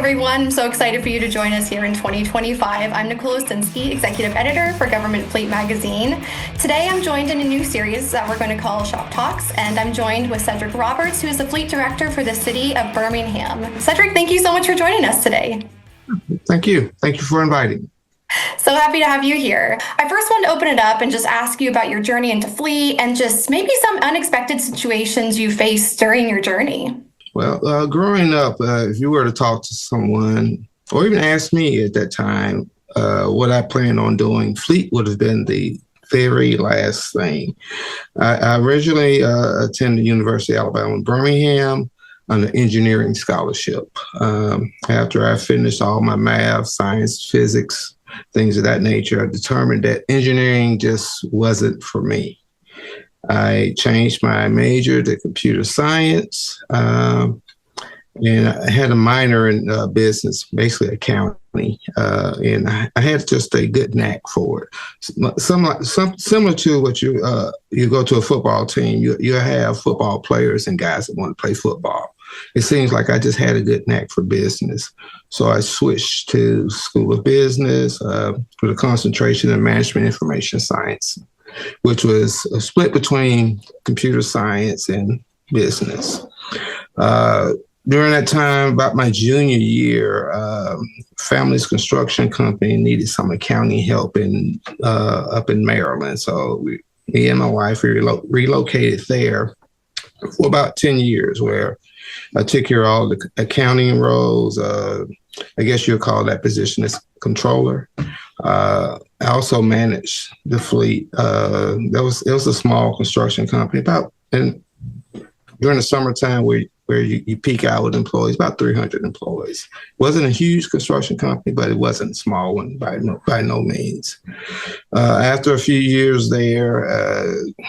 everyone. I'm so excited for you to join us here in 2025. I'm Nicole Osinski, Executive Editor for Government Fleet Magazine. Today, I'm joined in a new series that we're going to call Shop Talks, and I'm joined with Cedric Roberts, who is the Fleet Director for the City of Birmingham. Cedric, thank you so much for joining us today. Thank you. Thank you for inviting me. So happy to have you here. I first want to open it up and just ask you about your journey into fleet and just maybe some unexpected situations you faced during your journey. Well, growing up, if you were to talk to someone or even ask me at that time what I planned on doing, fleet would have been the very last thing. I originally attended the University of Alabama in Birmingham on an engineering scholarship. After I finished all my math, science, physics, things of that nature, I determined that engineering just wasn't for me. I changed my major to computer science, and I had a minor in business, basically accounting, and I had just a good knack for it. Similar to what you go to a football team, you have football players and guys that want to play football. It seems like I just had a good knack for business. So I switched to School of Business with a concentration in Management Information Science, which was a split between computer science and business. During that time, about my junior year, family's construction company needed some accounting help up in Maryland. So me and my wife relocated there for about 10 years, where I took care of all the accounting roles. I guess you'll call that position as controller. I also managed the fleet. It was a small construction company and during the summertime where you peak out with employees, about 300 employees. It wasn't a huge construction company, but it wasn't a small one by no means. After a few years there,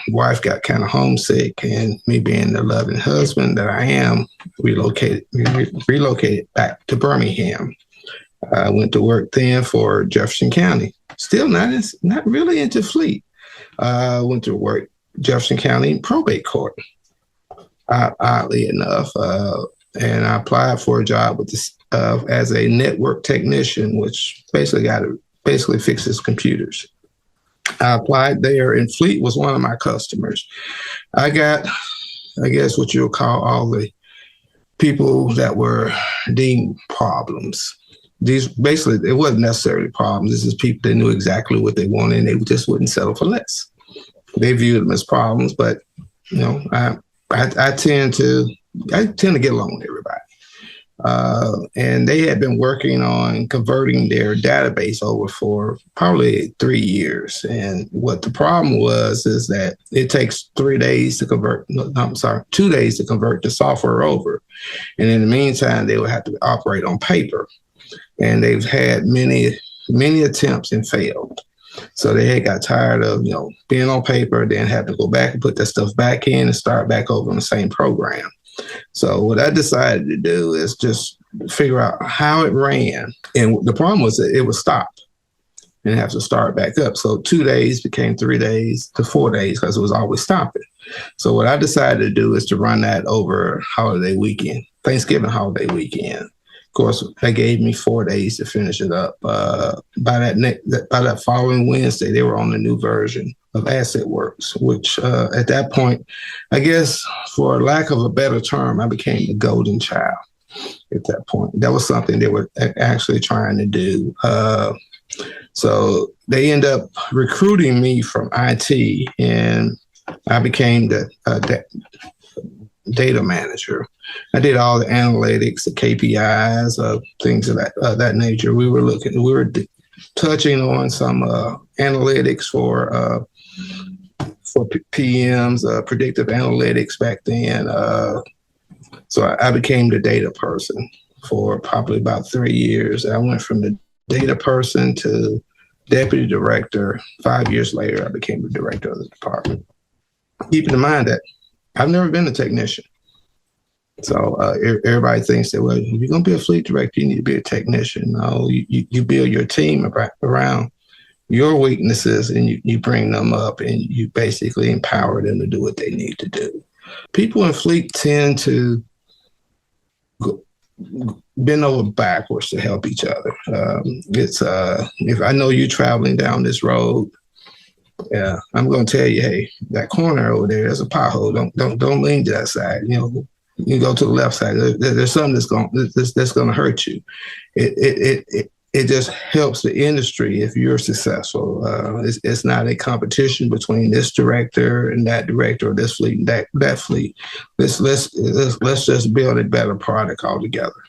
wife got kind of homesick, and me being the loving husband that I am, relocated back to Birmingham. I went to work then for Jefferson County. Still not really into fleet. I went to work Jefferson County probate court. Oddly enough, and I applied for a job with this as a network technician, which basically fixes computers. I applied there, and Fleet was one of my customers. I got, I guess, what you'll call all the people that were deemed problems. These basically, it wasn't necessarily problems. This is people that knew exactly what they wanted, and they just wouldn't settle for less. They viewed them as problems, but I tend to get along with everybody. And they had been working on converting their database over for probably 3 years. And what the problem was is that it takes 2 days to convert the software over. And in the meantime, they would have to operate on paper. And they've had many attempts and failed. So they had got tired of, being on paper, then had to go back and put that stuff back in and start back over on the same program. So what I decided to do is just figure out how it ran. And the problem was that it would stop and have to start back up. So 2 days became 3 days to 4 days because it was always stopping. So what I decided to do is to run that over holiday weekend, Thanksgiving holiday weekend. Of course, that gave me 4 days to finish it up. By that following Wednesday, they were on the new version of AssetWorks, which at that point, I guess, for lack of a better term, I became the golden child at that point. That was something they were actually trying to do. So they end up recruiting me from IT, and I became the data manager. I did all the analytics, the KPIs, things of that nature. We were touching on some analytics for PMs, predictive analytics back then. So I became the data person for probably about 3 years. I went from the data person to deputy director. 5 years later, I became the director of the department. Keeping in mind that I've never been a technician. So everybody thinks that, well, if you're going to be a fleet director, you need to be a technician. No, you build your team around your weaknesses, and you bring them up, and you basically empower them to do what they need to do. People in fleet tend to bend over backwards to help each other. It's if I know you're traveling down this road, yeah, I'm going to tell you, hey, that corner over there's a pothole. Don't lean to that side. You go to the left side. There's something that's going to hurt you. It just helps the industry if you're successful. It's not a competition between this director and that director, or this fleet and that fleet. Let's just build a better product altogether.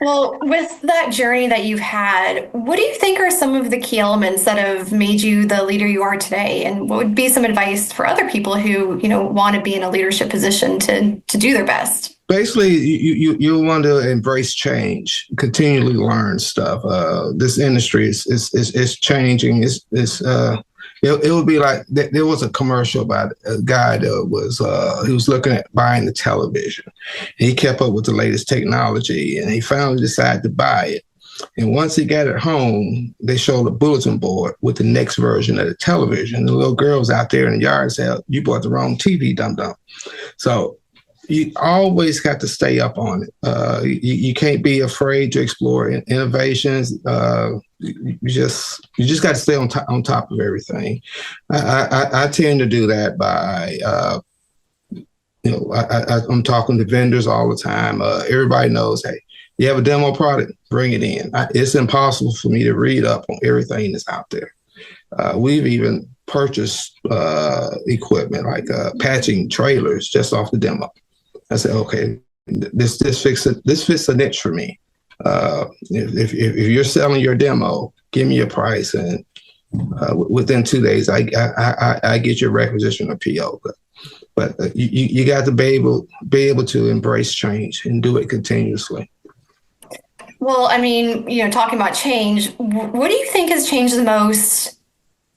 Well, with that journey that you've had, what do you think are some of the key elements that have made you the leader you are today? And what would be some advice for other people who, want to be in a leadership position to do their best? Basically, you want to embrace change, continually learn stuff. This industry is changing. It would be like there was a commercial about a guy that was he was looking at buying the television. He kept up with the latest technology, and he finally decided to buy it. And once he got it home, they showed a bulletin board with the next version of the television. The little girl was out there in the yard said, "You bought the wrong TV, dum-dum." So you always got to stay up on it. You can't be afraid to explore innovations. You just got to stay on top of everything. I tend to do that by, I'm talking to vendors all the time. Everybody knows, hey, you have a demo product, bring it in. It's impossible for me to read up on everything that's out there. We've even purchased equipment like patching trailers just off the demo. I said, okay, this fits a niche for me. If you're selling your demo, give me your price, and within 2 days, I get your requisition or PO. But you got to be able to embrace change and do it continuously. Well, I mean, talking about change, what do you think has changed the most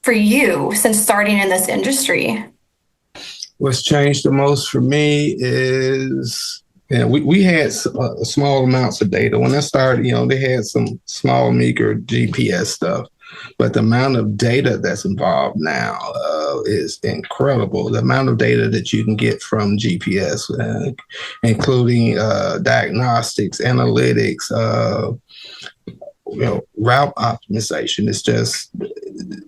for you since starting in this industry? What's changed the most for me is, we had small amounts of data. When I started, they had some small, meager GPS stuff, but the amount of data that's involved now is incredible. The amount of data that you can get from GPS, including diagnostics, analytics, route optimization. It's just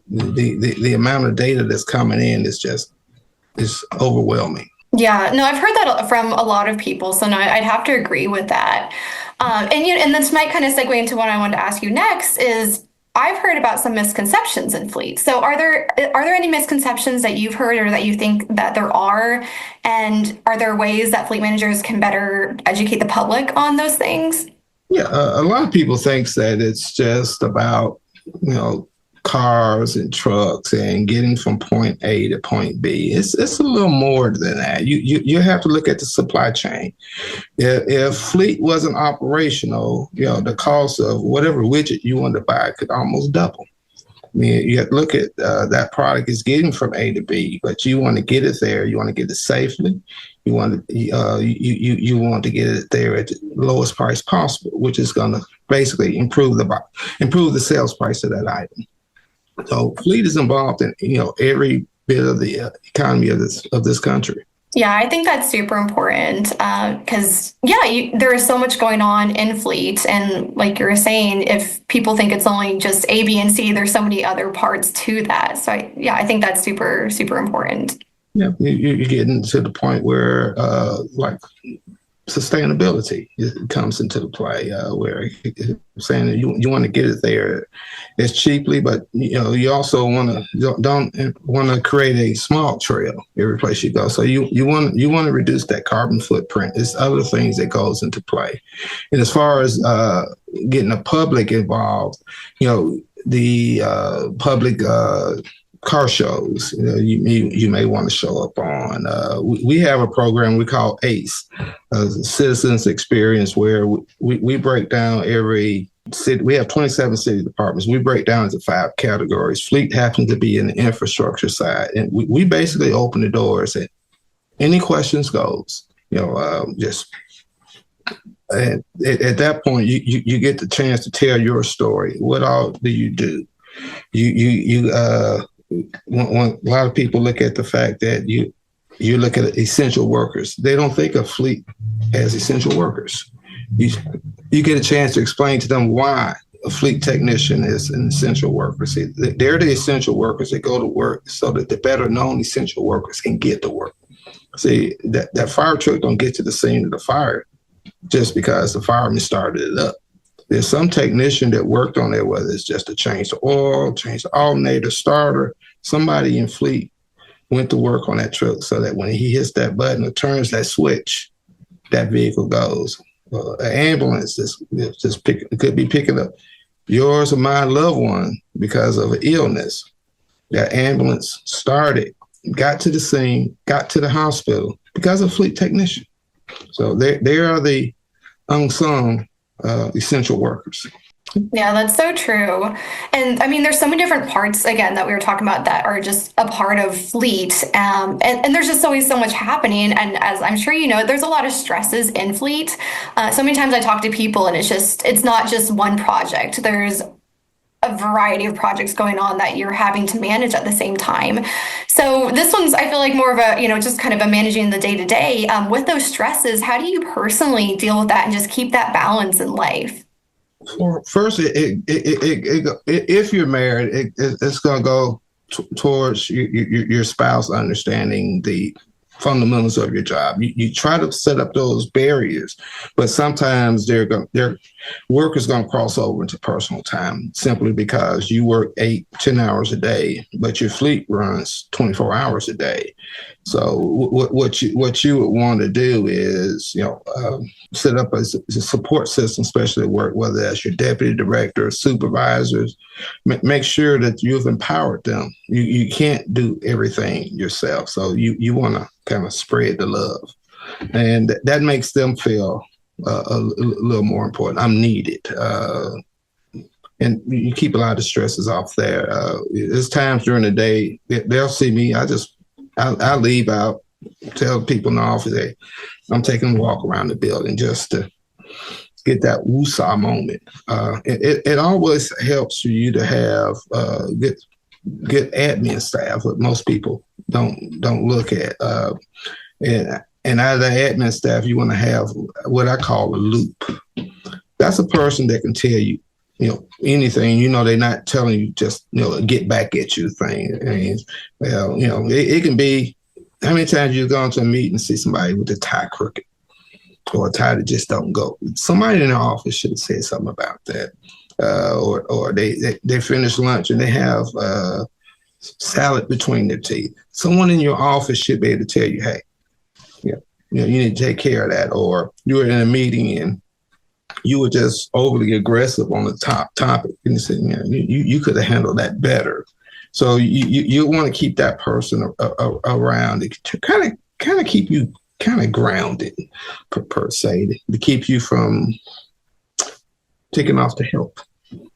the amount of data that's coming in is overwhelming. Yeah, no, I've heard that from a lot of people, so no, I'd have to agree with that. And this might kind of segue into what I wanted to ask you next is I've heard about some misconceptions in fleet. So are there any misconceptions that you've heard or that you think that there are? And are there ways that fleet managers can better educate the public on those things? Yeah, a lot of people think that it's just about, cars and trucks and getting from point A to point B. It's a little more than that. You have to look at the supply chain. If fleet wasn't operational, the cost of whatever widget you want to buy could almost double. I mean, you have to look at that product is getting from A to B, but you want to get it there. You want to get it safely. You want to you want to get it there at the lowest price possible, which is going to basically improve the sales price of that item. So fleet is involved in every bit of the economy of this country. Yeah, I think that's super important because there is so much going on in fleet, and like you were saying, if people think it's only just A, B, and C, there's so many other parts to that. So I think that's super, super important. Yeah, you're getting to the point where like sustainability comes into play, where you're saying that you want to get it there as cheaply, but you also don't want to create a smog trail every place you go. So you want to reduce that carbon footprint. There's other things that goes into play. And as far as getting the public involved, the public car shows, you may want to show up on. We have a program we call ACE, Citizens Experience, where we break down every city. We have 27 city departments. We break down into 5 categories. Fleet happens to be in the infrastructure side, and we basically open the doors and any questions goes. And at that point, you get the chance to tell your story. What all do you do? When a lot of people look at the fact that you look at essential workers, they don't think of fleet as essential workers. you get a chance to explain to them why a fleet technician is an essential worker. See, they're the essential workers that go to work so that the better known essential workers can get to work. See, that fire truck don't get to the scene of the fire just because the fireman started it up. There's some technician that worked on it, whether it's just to change the oil, change the alternator, starter. Somebody in fleet went to work on that truck so that when he hits that button or turns that switch, that vehicle goes. An ambulance could be picking up yours or my loved one because of an illness. That ambulance started, got to the scene, got to the hospital because of a fleet technician. So they are the unsung essential workers. Yeah, that's so true. And I mean, there's so many different parts, again, that we were talking about that are just a part of fleet. And there's just always so much happening. And as I'm sure you know, there's a lot of stresses in fleet. So many times I talk to people and it's not just one project. There's a variety of projects going on that you're having to manage at the same time. So this one's, I feel like, more of a, just kind of a managing the day to day. With those stresses, how do you personally deal with that and just keep that balance in life? First, if you're married, it's going to go towards your spouse understanding the fundamentals of your job. You try to set up those barriers, but sometimes their work is going to cross over into personal time simply because you work 8-10 hours a day, but your fleet runs 24 hours a day. So what you would want to do is, set up a support system, especially at work, whether that's your deputy director, supervisors. Make sure that you've empowered them. You can't do everything yourself. So you want to kind of spread the love. And that makes them feel a little more important. I'm needed. And you keep a lot of stresses off there. There's times during the day, they'll see me. I leave out, tell people in the office, hey, I'm taking a walk around the building just to get that woosah moment. It always helps for you to have good admin staff, but most people don't look at. And out of the admin staff, you want to have what I call a loop. That's a person that can tell you, anything. They're not telling you just, get back at you thing. I mean, well, it can be how many times you've gone to a meeting and see somebody with a tie crooked or a tie that just don't go. Somebody in the office should have said something about that. Or they finish lunch and they have salad between their teeth. Someone in your office should be able to tell you, hey, you need to take care of that. Or you were in a meeting and you were just overly aggressive on the topic. And you said, you could have handled that better. So you want to keep that person around to kind of keep you kind of grounded, per se, to keep you from taking off the help.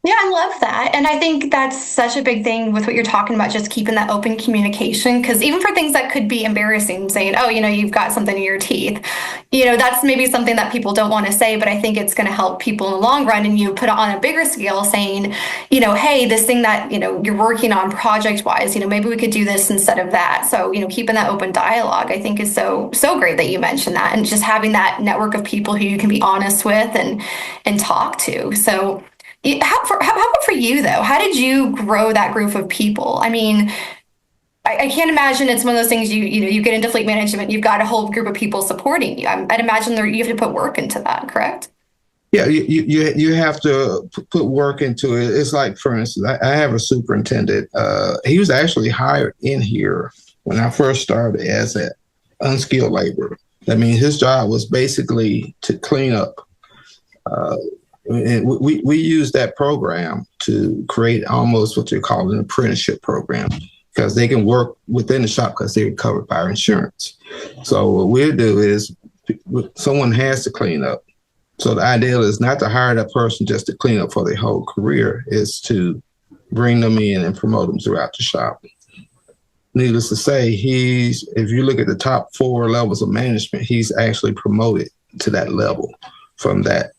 Yeah, I love that. And I think that's such a big thing with what you're talking about, just keeping that open communication. Because even for things that could be embarrassing, saying, oh, you've got something in your teeth, that's maybe something that people don't want to say, but I think it's going to help people in the long run. And you put it on a bigger scale saying, hey, this thing that, you're working on project wise, maybe we could do this instead of that. So, keeping that open dialogue, I think is so great that you mentioned that, and just having that network of people who you can be honest with and talk to. So how about for you, though? How did you grow that group of people? I mean, I can't imagine it's one of those things you get into fleet management, you've got a whole group of people supporting you. I'd imagine you have to put work into that, correct? Yeah, you have to put work into it. It's like, for instance, I have a superintendent. He was actually hired in here when I first started as an unskilled laborer. I mean, his job was basically to clean up. And we use that program to create almost what you call an apprenticeship program, because they can work within the shop because they're covered by our insurance. So what we'll do is someone has to clean up. So the ideal is not to hire that person just to clean up for their whole career, is to bring them in and promote them throughout the shop. Needless to say, if you look at the top 4 levels of management, he's actually promoted to that level from that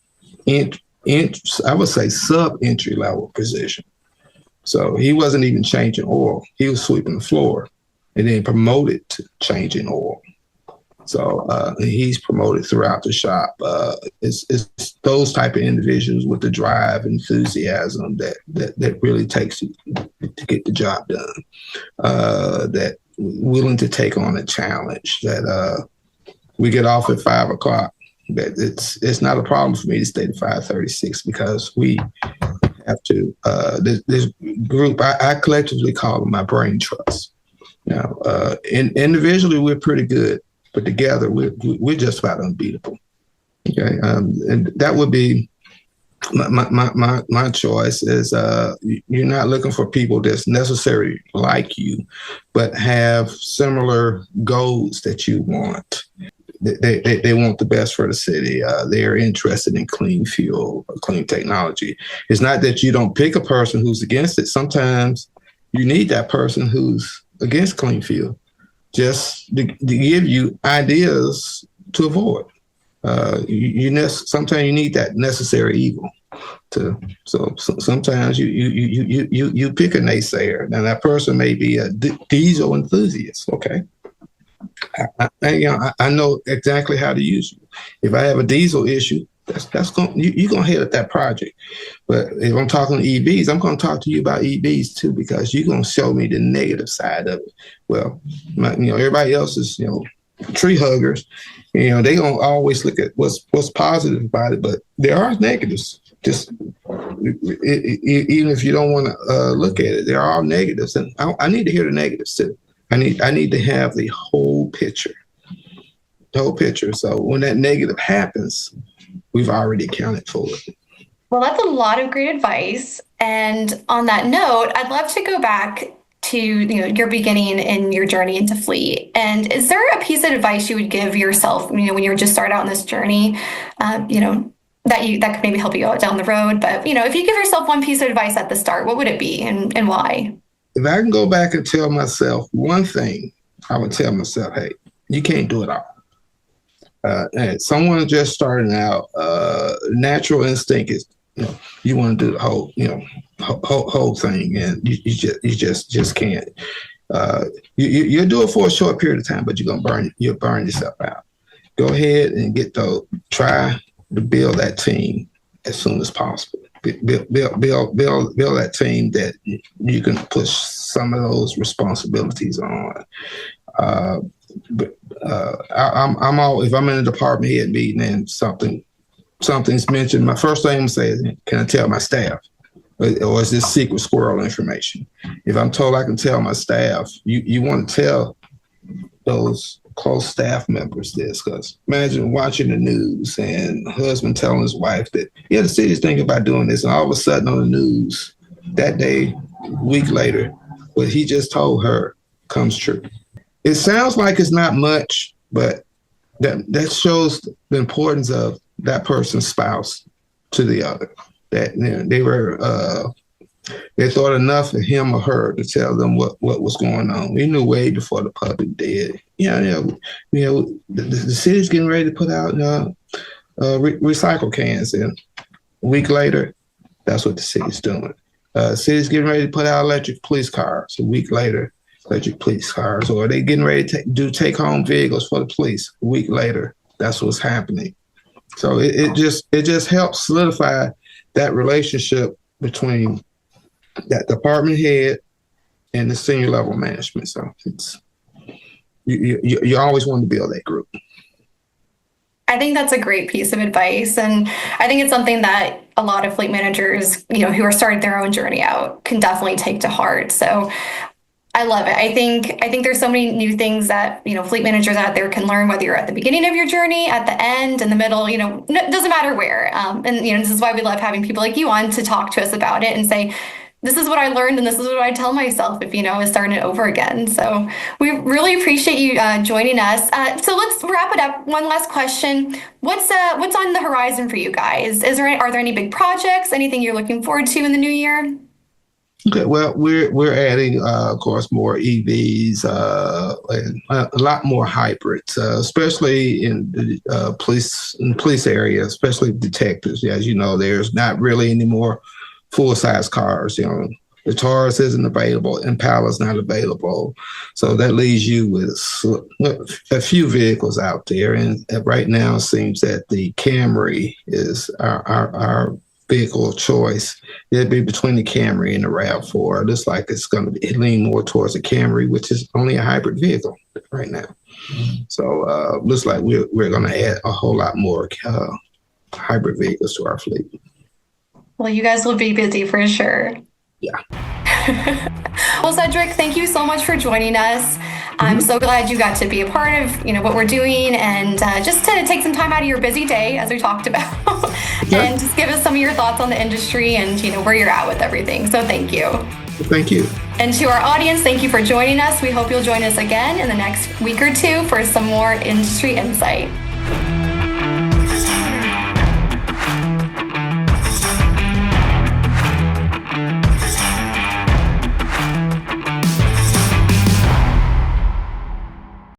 I would say sub-entry level position. So he wasn't even changing oil. He was sweeping the floor and then promoted to changing oil. So he's promoted throughout the shop. It's those type of individuals with the drive, enthusiasm that really takes to get the job done. That willing to take on a challenge. That we get off at 5:00. That it's not a problem for me to stay to 5:36 because we have to. This group I collectively call them my brain trust. Now, individually we're pretty good, but together we're just about unbeatable. Okay, and that would be my choice. Is you're not looking for people that's necessarily like you, but have similar goals that you want. They want the best for the city. They're interested in clean fuel, clean technology. It's not that you don't pick a person who's against it. Sometimes you need that person who's against clean fuel just to give you ideas to avoid. Sometimes you need that necessary evil. So sometimes you pick a naysayer. Now that person may be a diesel enthusiast. Okay. I know exactly how to use you. If I have a diesel issue, you're gonna hit at that project. But if I'm talking EVs, I'm gonna talk to you about EVs too, because you're gonna show me the negative side of it. Well, everybody else is tree huggers. They gonna always look at what's positive about it, but there are negatives. Just even if you don't want to look at it, there are negatives, and I need to hear the negatives too. I need to have the whole picture. So when that negative happens, we've already accounted for it. Well, that's a lot of great advice. And on that note, I'd love to go back to your beginning in your journey into Fleet. And is there a piece of advice you would give yourself, when you were just starting out on this journey, that could maybe help you out down the road? But if you give yourself one piece of advice at the start, what would it be and why? If I can go back and tell myself one thing, I would tell myself, hey, you can't do it all. And someone just starting out, natural instinct is, you want to do the whole thing, and you just can't. You'll do it for a short period of time, but you'll burn yourself out. Go ahead and try to build that team as soon as possible. Build that team that you can push some of those responsibilities on. I'm all, if I'm in a department head meeting and something's mentioned, my first thing I'm gonna say is, can I tell my staff? Or is this secret squirrel information? If I'm told I can tell my staff, you want to tell those close staff members this, because imagine watching the news and husband telling his wife that, the city's thinking about doing this, and all of a sudden on the news that day, a week later, what he just told her comes true. It sounds like it's not much, but that shows the importance of that person's spouse to the other. That they thought enough of him or her to tell them what was going on. We knew way before the public did. The city's getting ready to put out recycle cans, and a week later, that's what the city's doing. City's getting ready to put out electric police cars. A week later, electric police cars, or they getting ready to do take-home vehicles for the police. A week later, that's what's happening. So it just helps solidify that relationship between that department head and the senior level management. So it's you always want to build that group. I think that's a great piece of advice. And I think it's something that a lot of fleet managers, who are starting their own journey out, can definitely take to heart. So I love it. I think there's so many new things that, fleet managers out there can learn, whether you're at the beginning of your journey, at the end, in the middle, it doesn't matter where. And this is why we love having people like you on to talk to us about it and say, this is what I learned, and this is what I tell myself if, I was starting it over again. So we really appreciate you joining us. So let's wrap it up. One last question. What's on the horizon for you guys? Are there any big projects, anything you're looking forward to in the new year? Okay, well, we're adding, of course, more EVs and a lot more hybrids, especially in the police area, especially detectives. As you know, there's not really any more full-size cars. The Taurus isn't available, Impala's not available. So that leaves you with a few vehicles out there. And right now it seems that the Camry is our vehicle of choice. It'd be between the Camry and the RAV4. It looks like it's going to lean more towards the Camry, which is only a hybrid vehicle right now. So looks like we're going to add a whole lot more hybrid vehicles to our fleet. Well, you guys will be busy for sure. Yeah. Well, Cedric, thank you so much for joining us. I'm so glad you got to be a part of what we're doing, and just to take some time out of your busy day, as we talked about, and just give us some of your thoughts on the industry and where you're at with everything. So thank you. Thank you. And to our audience, thank you for joining us. We hope you'll join us again in the next week or two for some more industry insight.